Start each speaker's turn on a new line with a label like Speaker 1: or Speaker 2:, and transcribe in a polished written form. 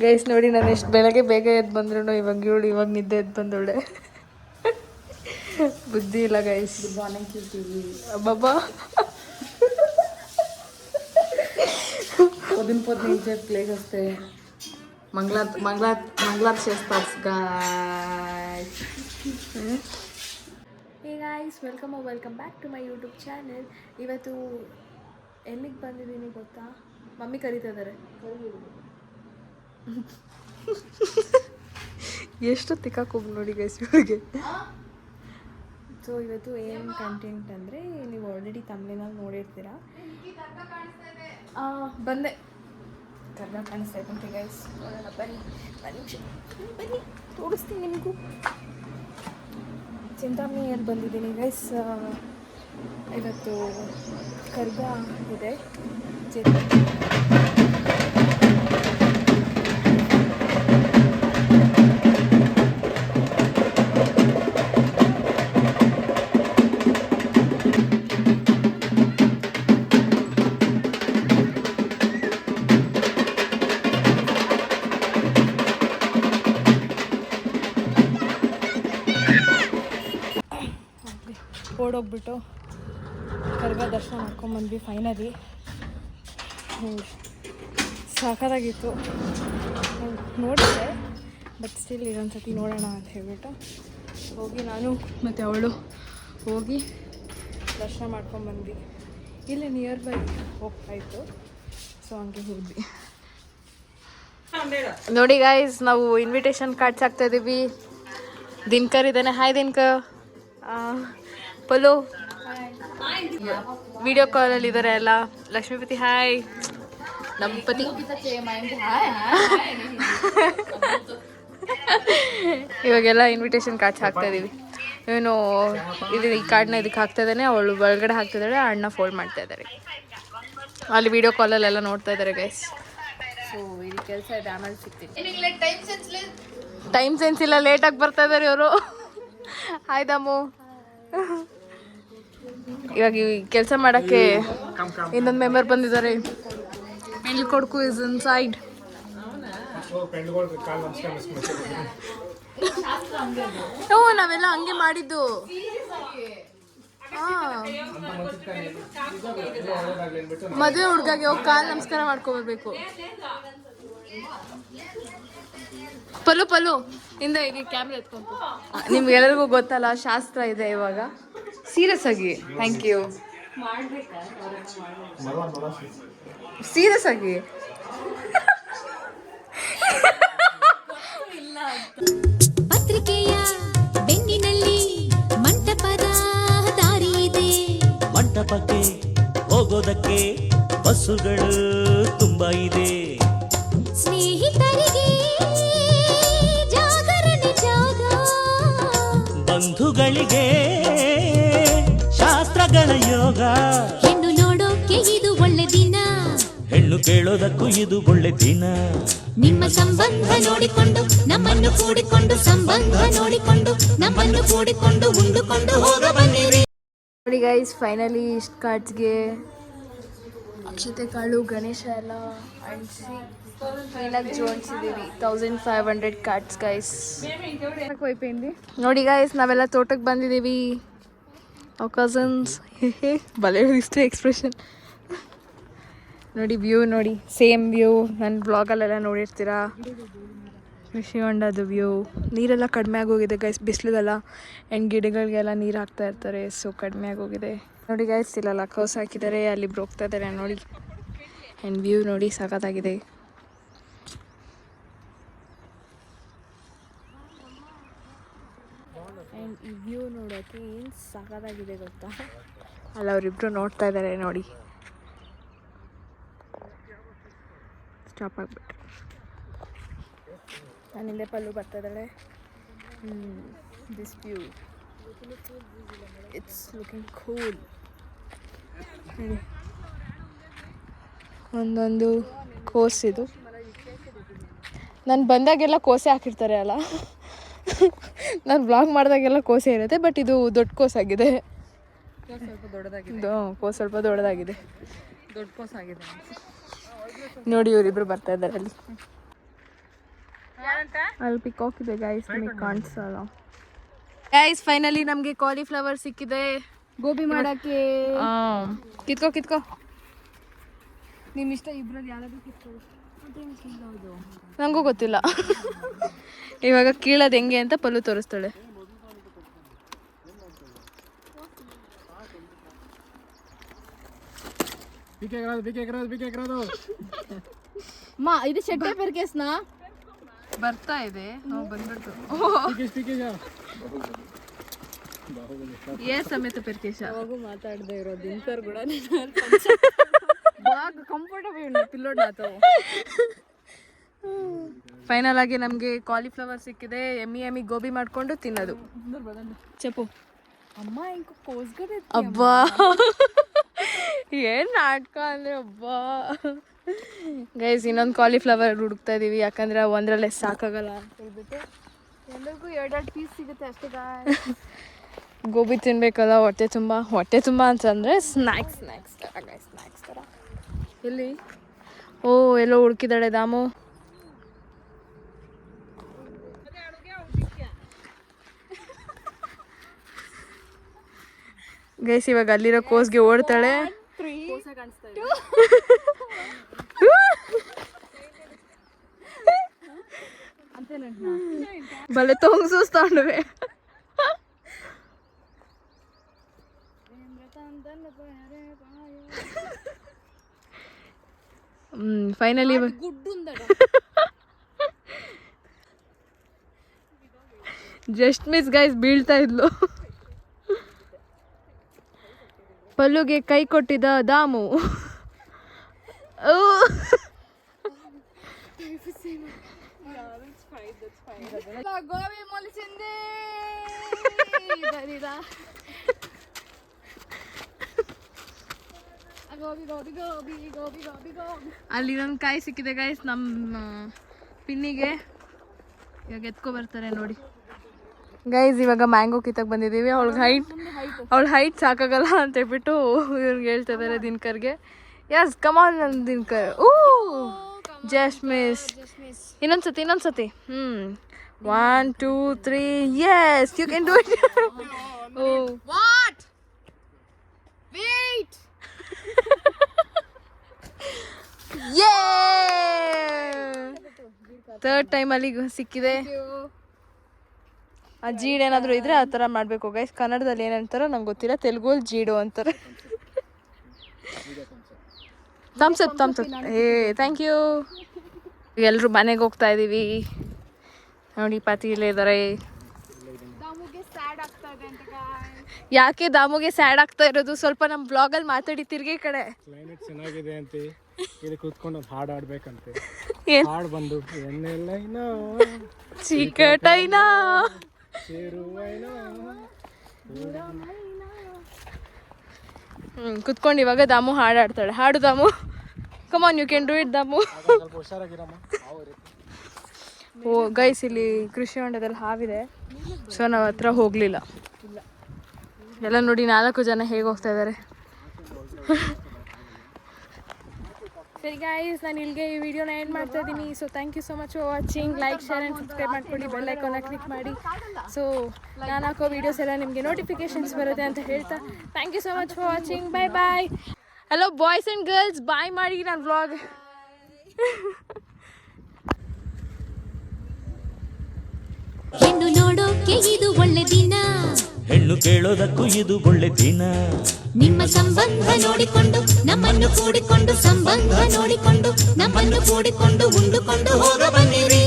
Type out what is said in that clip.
Speaker 1: Guys ನೋಡಿ, ನಾನು ಎಷ್ಟು ಬೆಳಗ್ಗೆ ಬೇಗ ಎದ್ದು ಬಂದ್ರು ಇವಾಗ ನಿದ್ದೆ ಎದ್ದು ಬಂದೋಳೆ. ಬುದ್ಧಿ ಇಲ್ಲ ಗೈಸ್. ಗುಡ್ ಮಾರ್ನಿಂಗ್ ಕಿರ್ತೀವಿ ಬಾಬಾ. పొద్దున ప్లేస్ వస్తే మంగళార్ చేస్తారు guys. Hey guys, welcome back to my YouTube channel. ಇವತ್ತು ಎಲ್ಲಿಗೆ ಬಂದಿದ್ದೀನಿ ಗೊತ್ತಾ? ಮಮ್ಮಿ ಕರೀತಾ ಇದ್ದಾರೆ. ಎಷ್ಟು ತಿಕ್ಕಾಕೋಬ್ ನೋಡಿ ಗೈಸ್ ಇವಳಿಗೆ. ಸೊ ಇವತ್ತು ಏನು ಕಂಟೆಂಟ್ ಅಂದರೆ, ನೀವು ಆಲ್ರೆಡಿ ತಮಿಳಿನಲ್ಲಿ ನೋಡಿರ್ತೀರಾ. ಬಂದೆ, ಕರ್ಗ ಕಾಣಿಸ್ತಾ ಇದ್ದಂತೆ ಗೈಸ್. ನೋಡೋಣ ಬನ್ನಿ, ಬನ್ನಿ ತೋರಿಸ್ತೀನಿ ನಿಮಗೂ. ಚಿಂತಾಮಣಿಯಲ್ಲಿ ಬಂದಿದ್ದೀನಿ ಗೈಸ್. ಇವತ್ತು ಕರ್ಗ ಇದೆ. ಓಡೋಗ್ಬಿಟ್ಟು ಕರ್ಗ ದರ್ಶನ ಮಾಡ್ಕೊಂಬಂದ್ವಿ ಫೈನಲಿ. ಸಾಕಾಗಿತ್ತು, ನೋಡಿದ್ದೆ, ಬಟ್ ಸ್ಟಿಲ್ ಇದೊಂದು ಸತಿ ನೋಡೋಣ ಅಂತ ಹೇಳ್ಬಿಟ್ಟು ಹೋಗಿ ನಾನು ಮತ್ತು ಅವಳು ಹೋಗಿ ದರ್ಶನ ಮಾಡ್ಕೊಂಬಂದ್ವಿ. ಇಲ್ಲೇ ನಿಯರ್ ಬೈ ಹೋಗ್ತಾಯಿತ್ತು, ಸೊ ಹಂಗೆ ಹೋದ್ವಿ. ನೋಡಿ ಗಾಯ್ಸ್, ನಾವು ಇನ್ವಿಟೇಷನ್ ಕಾರ್ಡ್ಸ್ ಹಾಕ್ತಾಯಿದ್ದೀವಿ. ದಿನಕರ್ ಇದ್ದಾನೆ. ಹಾಯ್ ದಿನಕರ್. ಪೊಲು ವಿಡಿಯೋ ಕಾಲಲ್ಲಿ ಇದ್ದಾರೆ ಎಲ್ಲ. ಲಕ್ಷ್ಮೀಪತಿ ಹಾಯ್. ನಮ್ಮ ಪತಿ ಇವಾಗೆಲ್ಲ ಇನ್ವಿಟೇಷನ್ ಕಾರ್ಡ್ಸ್ ಹಾಕ್ತಾ ಇದೀವಿ. ಇವನು ಈ ಕಾರ್ಡ್ನ ಇದಕ್ಕೆ ಹಾಕ್ತಾ ಇದ್ದಾನೆ, ಅವಳು ಒಳಗಡೆ ಹಾಕ್ತಿದ್ದಾಳೆ, ಅಣ್ಣ ಫೋಲ್ಡ್ ಮಾಡ್ತಾ ಇದ್ದಾರೆ. ಅಲ್ಲಿ ವಿಡಿಯೋ ಕಾಲಲ್ಲೆಲ್ಲ ನೋಡ್ತಾ ಇದ್ದಾರೆ ಗೈಸ್. ಸೊ ಇದು ಕೆಲಸ ಇದೆ, ಆಮೇಲೆ ಸಿಗ್ತೀನಿ. ಟೈಮ್ ಸೆನ್ಸ್ ಇಲ್ಲ, ಲೇಟಾಗಿ ಬರ್ತಾ ಇದ್ದಾರೆ ಇವರು. ಹಾಯ್ ದಮ್ಮು. ಇವಾಗ ಈ ಕೆಲಸ ಮಾಡೋಕ್ಕೆ ಇನ್ನೊಂದು ಮೆಂಬರ್ ಬಂದಿದ್ದಾರೆ. ಪೆಂಡ್ಲ್ ಕೊಡ್ಕು ಇಸ್ ಇನ್ ಸೈಡ್. ನಾವೆಲ್ಲ ಹಂಗೆ ಮಾಡಿದ್ದು. ಮದುವೆ ಹುಡುಗಾಗೆ ಹೋಗಿ ಕಾಲು ನಮಸ್ಕಾರ ಮಾಡ್ಕೊಬರ್ಬೇಕು. ಪಲು ಇಂದ ಈಗ ಕ್ಯಾಮ್ರಾ ಎತ್ಕೊಂಡು. ನಿಮ್ಗೆಲ್ಲರಿಗೂ ಗೊತ್ತಲ್ಲ, ಶಾಸ್ತ್ರ ಇದೆ ಇವಾಗ. ಸೀರಿಯಸ್ ಆಗಿ ಥ್ಯಾಂಕ್ ಯು. ಸೀರಿಯಸ್ ಆಗಿ
Speaker 2: ಪತ್ರಿಕೆಯ ಬೆನ್ನಿನಲ್ಲಿ ಮಂಟಪದ ದಾರಿ ಇದೆ. ಮಂಟಪಕ್ಕೆ ಹೋಗೋದಕ್ಕೆ ಬಸ್ಸುಗಳು ತುಂಬಾ ಇದೆ. ಸ್ನೇಹಿತರಿಗೆ ಜಾಗರಣೆ ಜಾಗ, ಬಂಧುಗಳಿಗೆ ಶಾಸ್ತ್ರಗಳ ಯೋಗ. ಹೆಣ್ಣು ನೋಡೋಕೆ ಇದು ಒಳ್ಳೆ ದಿನ, ಹೆಣ್ಣು ಕೇಳೋದಕ್ಕೂ ಇದು ಒಳ್ಳೆ ದಿನ. ನಿಮ್ಮ ಸಂಬಂಧ ನೋಡಿಕೊಂಡು ನಮ್ಮನ್ನು ಕೂಡಿಕೊಂಡು, ಸಂಬಂಧ ನೋಡಿಕೊಂಡು ನಮ್ಮನ್ನು ಕೂಡಿಕೊಂಡು, ಉಂಡುಕೊಂಡು ಹೋಗ ಬನ್ನಿರಿ.
Speaker 1: ನೋಡಿ ಗೈಸ್, ಫೈನಲಿ ಇಷ್ಟು ಕಾರ್ಡ್ಸ್ಗೆ ಅಕ್ಷತೆ ಕಾಳು ಗಣೇಶ ಎಲ್ಲ ಅಂಟಿಸಿ ಕ್ಲೀನಾಗಿ ಜೋಡಿಸಿದ್ದೀವಿ. 1500 ಕಾರ್ಡ್ಸ್ ಗೈಸ್. ನೋಡಿ ಗೈಸ್, ನಾವೆಲ್ಲ ತೋಟಕ್ಕೆ ಬಂದಿದ್ದೀವಿ. ಅವ್ ಕಸನ್ಸ್ ಬಲೆ ಇಷ್ಟು ಎಕ್ಸ್ಪ್ರೆಷನ್ ನೋಡಿ. ವ್ಯೂ ನೋಡಿ, ಸೇಮ್ ವ್ಯೂ ನನ್ನ ಬ್ಲಾಗಲ್ಲೆಲ್ಲ ನೋಡಿರ್ತೀರಾ. ಕೃಷಿ ಹೊಂಡದ ವ್ಯೂ. ನೀರೆಲ್ಲ ಕಡಿಮೆ ಆಗೋಗಿದೆ ಗೈಸ್, ಬಿಸಿಲುದಲ್ಲ. ಆ್ಯಂಡ್ ಗಿಡಗಳಿಗೆಲ್ಲ ನೀರು ಹಾಕ್ತಾ ಇರ್ತಾರೆ, ಸೊ ಕಡಿಮೆ ಆಗೋಗಿದೆ. ನೋಡಿ ಗೈಸ್, ಇಲ್ಲೆಲ್ಲ ಕೌಸ್ ಹಾಕಿದ್ದಾರೆ, ಅಲ್ಲಿ ಹೋಗ್ತಾ ಇದ್ದಾರೆ ನೋಡಿ. ಆ್ಯಂಡ್ ವ್ಯೂ ನೋಡಿ, ಸಖತ್ತಾಗಿದೆ. ಆ್ಯಂಡ್ ಈ ವ್ಯೂ ನೋಡೋಕ್ಕೆ ಏನು ಸಖತ್ತಾಗಿದೆ ಗೊತ್ತಾ? ಅಲ್ಲ ಅವರಿಬ್ಬರು ನೋಡ್ತಾ ಇದ್ದಾರೆ ನೋಡಿ. ಸ್ಟಾಪ್ ಆಗಿಬಿಟ್ರೆ ನಾನು ಹಿಂದೆ ಪಲ್ಲು ಬರ್ತಾ ಇದ್ದಾಳೆ. This view it's looking cool. ಒಂದೊಂದು ಕೋಸ್ ಇದು. ನಾನು ಬಂದಾಗೆಲ್ಲ ಕೋಸೆ ಹಾಕಿರ್ತಾರೆ ಅಲ್ಲ, ನಾನು ಬ್ಲಾಗ್ ಮಾಡಿದಾಗೆಲ್ಲ ಕೋಸೆ ಇರುತ್ತೆ. ಬಟ್ ಇದು ದೊಡ್ಡ ಕೋಸ್ ಆಗಿದೆ. ಕೋಸ್ ಸ್ವಲ್ಪ ದೊಡ್ಡದಾಗಿದೆ. ದೊಡ್ಡ ಕೋಸ್ ಆಗಿದೆ ನೋಡಿ. ಇವರಿಬ್ರು ಬರ್ತಾ ಇದ್ದಾರೆ ಅಲ್ಲಿ. ಅಲ್ಲಿ ಪಿಕಾಕ್ ಇದೆ ಗೈಸ್, ನಿಮಗೆ ಕಾಣಿಸಲ್ಲ ಗೈಸ್. ಫೈನಲಿ ನಮಗೆ ಕಾಲಿಫ್ಲವರ್ ಸಿಕ್ಕಿದೆ
Speaker 3: ಗೋಬಿ ಮಾಡಕ್ಕೆ.
Speaker 1: ಕಿತ್ಕೋ ಕಿತ್ಕೋ,
Speaker 3: ನಿಮ್ ಇಷ್ಟ ಇಬ್ರಲ್ಲಿ ಯಾರಾದ್ರೂ ಕಿತ್ಕೊಳ್ಳಿ.
Speaker 1: ನನಗೂ ಗೊತ್ತಿಲ್ಲ. ಇವಾಗ ಕೀಳೋದು ಹೆಂಗೆ ಅಂತ ಪಲ್ಲು ತೋರಿಸ್ತಾಳೆ.
Speaker 3: ಮಾ ಇದು ಶೆಟ್ಟೆ ಪೆರ್ಕೇಸ್ನಾ
Speaker 1: ಬರ್ತಾ ಇದೆ, ನಾವು ಬಂದ್ಬಿಡ್ತು. ಏ ಸಮೇತ ಪೆರ್ಕೇಶ
Speaker 3: ಅವಾಗೂ ಮಾತಾಡದೆ ಇರೋ ದಿನಕರ್ ಕೂಡ ಕಂಫರ್ಟಬಲ್ ಪಿಲ್ಲೋಡ್ ಆತವು.
Speaker 1: ಫೈನಲ್ ಆಗಿ ನಮಗೆ ಕಾಲಿಫ್ಲವರ್ ಸಿಕ್ಕಿದೆ. ಎಮ್ಮಿ ಗೋಬಿ ಮಾಡ್ಕೊಂಡು ತಿನ್ನೋದು. ಚಪ್ಪು
Speaker 3: ಅಮ್ಮ ಹಿಂಗ ಕೋಸ್ಗಡೆ
Speaker 1: ಅಬ್ಬಾ, ಏನ್ ನಾಟಕ ಅಂದ್ರೆ ಅಬ್ಬಾ. ಗೈಸ್ ಇನ್ನೊಂದು ಕಾಲಿಫ್ಲವರ್ ಹುಡುಕ್ತಾ ಇದೀವಿ, ಯಾಕಂದ್ರೆ ಒಂದ್ರಲ್ಲೇ ಸಾಕಾಗಲ್ಲ ಅಂತ ಹೇಳ್ಬಿಟ್ಟು.
Speaker 3: ಎಲ್ಲರಿಗೂ 2-2 ಪೀಸ್ ಸಿಗುತ್ತೆ ಅಷ್ಟೇ.
Speaker 1: ಗೋಬಿ ತಿನ್ಬೇಕಲ್ಲ ಹೊಟ್ಟೆ ತುಂಬ ಅಂತಂದ್ರೆ ಸ್ನ್ಯಾಕ್ಸ್ ಥರ. ಎಲ್ಲಿ ಓ ಎಲ್ಲೋ ಹುಡುಕಿದಾಳೆ ದಾಮು. ಗೈಸ್ ಇವಾಗ ಅಲ್ಲಿರೋ ಕೋಸ್ಗೆ ಓಡ್ತಾಳೆ. ಬಲೆ ತೊಂಗ್ಸೂಸ್ತಾಂಡವೆ. ಫೈನಲಿ ಜಸ್ಟ್ ಮಿಸ್ ಗೈಸ್ ಬೀಳ್ತಾ ಇದ್ಲು. ಪಲ್ಲುಗೆ ಕೈ ಕೊಟ್ಟಿದ್ದ ದಾಮು.
Speaker 3: ಗೋಬಿ ಮೊಲಿಸಿಂದೆ
Speaker 1: ಅಲ್ಲಿ ಒಂದು ಕಾಯಿ ಸಿಕ್ಕಿದೆ ಗೈಸ್ ನಮ್ಮ ಪಿನ್ನಿಗೆ. ಇವಾಗ ಎತ್ಕೊ ಬರ್ತಾರೆ ನೋಡಿ ಗೈಸ್. ಇವಾಗ ಮ್ಯಾಂಗೋ ಕಿತ್ತಕ್ಕೆ ಬಂದಿದ್ದೀವಿ. ಅವಳ ಹೈಟ್ ಸಾಕಾಗಲ್ಲ ಅಂತ ಹೇಳ್ಬಿಟ್ಟು ಇವ್ರಿಗೆ ಹೇಳ್ತಾ ಇದ್ದಾರೆ ದಿನಕರ್ಗೆ. ಯಸ್ ಕಮಾನ್ ದಿನಕರ್. ಓ ಜಸ್ಟ್ ಮಿಸ್. ಇನ್ನೊಂದ್ಸತಿ 1 2 3 yes you can do it. Oh
Speaker 3: what wait
Speaker 1: third time ಅಲ್ಲಿ ಸಿಕ್ಕಿದೆ. ಆ ಜೀಡ್ ಏನಾದರೂ ಇದ್ರೆ ಆ ಥರ ಮಾಡಬೇಕು ಗೈಸ್. ಕನ್ನಡದಲ್ಲಿ ಏನಂತಾರೋ ನಂಗೆ ಗೊತ್ತಿಲ್ಲ, ತೆಲುಗಲ್ಲಿ ಜೀಡು ಅಂತಾರೆ. ಥಮ್ಸ್ ಅಪ್ ಏ ಥ್ಯಾಂಕ್ ಯು. ಎಲ್ಲರೂ ಮನೆಗೆ ಹೋಗ್ತಾ ಇದ್ದೀವಿ ನೋಡಿ. ಪಾತಿ ಇಲ್ಲೇ ಇದ್ದಾರೆ. ಯಾಕೆ ದಾಮುಗೆ ಸ್ಯಾಡ್ ಆಗ್ತಾ ಇರೋದು? ಸ್ವಲ್ಪ ನಮ್ಮ ಬ್ಲಾಗಲ್ಲಿ ಮಾತಾಡಿ ತಿರ್ಗಿ ಕಡೆ.
Speaker 4: ಕ್ಲೈಮೇಟ್ ಚೆನ್ನಾಗಿದೆ ಅಂತ ಇಲ್ಲಿ ಕೂತ್ಕೊಂಡು ಒಂದು ಹಾಡು ಆಡ್ಬೇಕಂತೆ. ಹಾಡು ಬಂದು ಎಣ್ಣೆಲ್ಲೈನೋ
Speaker 1: ಚಿಕಟೈನಾ ಕುತ್ಕೊಂಡು ಇವಾಗ ದಾಮು ಹಾಡು ಆಡ್ತಾಳೆ. ಹಾಡು Damu, come on you can do it Damu. Oh guys ಇಲ್ಲಿ ಕೃಷಿ ಹೊಂಡದಲ್ಲಿ ಹಾವಿದೆ, ಸೊ ನಾವು ಹತ್ರ ಹೋಗಲಿಲ್ಲ. ಎಲ್ಲ ನೋಡಿ 4 ಜನ ಹೇಗೆ ಹೋಗ್ತಾ ಇದ್ದಾರೆ. ಸರಿ ಗೈಸ್, ನಾನು ಇಲ್ಲಿಗೆ ಈ ವಿಡಿಯೋನ ಎಂಡ್ ಮಾಡ್ತಾ ಇದ್ದೀನಿ. So thank you so much for watching. Like, share and subscribe ಮಾಡ್ಕೊಳ್ಳಿ. ಬೆಲ್ ಐಕಾನ್ನ ಕ್ಲಿಕ್ ಮಾಡಿ. ಸೊ ನಾನು ಹಾಕೋ ವೀಡಿಯೋಸ್ ಎಲ್ಲ ನಿಮಗೆ ನೋಟಿಫಿಕೇಶನ್ಸ್ ಬರುತ್ತೆ ಅಂತ ಹೇಳ್ತಾ thank you so much for watching. Bye. Hello boys and girls, bye ಮಾಡಿ ನನ್ನ ವ್ಲಾಗ್.
Speaker 2: ಹೆಣ್ಣು ನೋಡೋಕೆ ಇದು ಒಳ್ಳೆ ದಿನ,
Speaker 5: ಹೆಣ್ಣು ಕೇಳೋದಕ್ಕೂ ಇದು ಒಳ್ಳೆ ದಿನ.
Speaker 2: ನಿಮ್ಮ ಸಂಬಂಧ ನೋಡಿಕೊಂಡು ನಮ್ಮನ್ನು ಕೂಡಿಕೊಂಡು, ಸಂಬಂಧ ನೋಡಿಕೊಂಡು ನಮ್ಮನ್ನು ಕೂಡಿಕೊಂಡು ಉಂಡುಕೊಂಡು ಹೋಗ ಬನ್ನಿರಿ.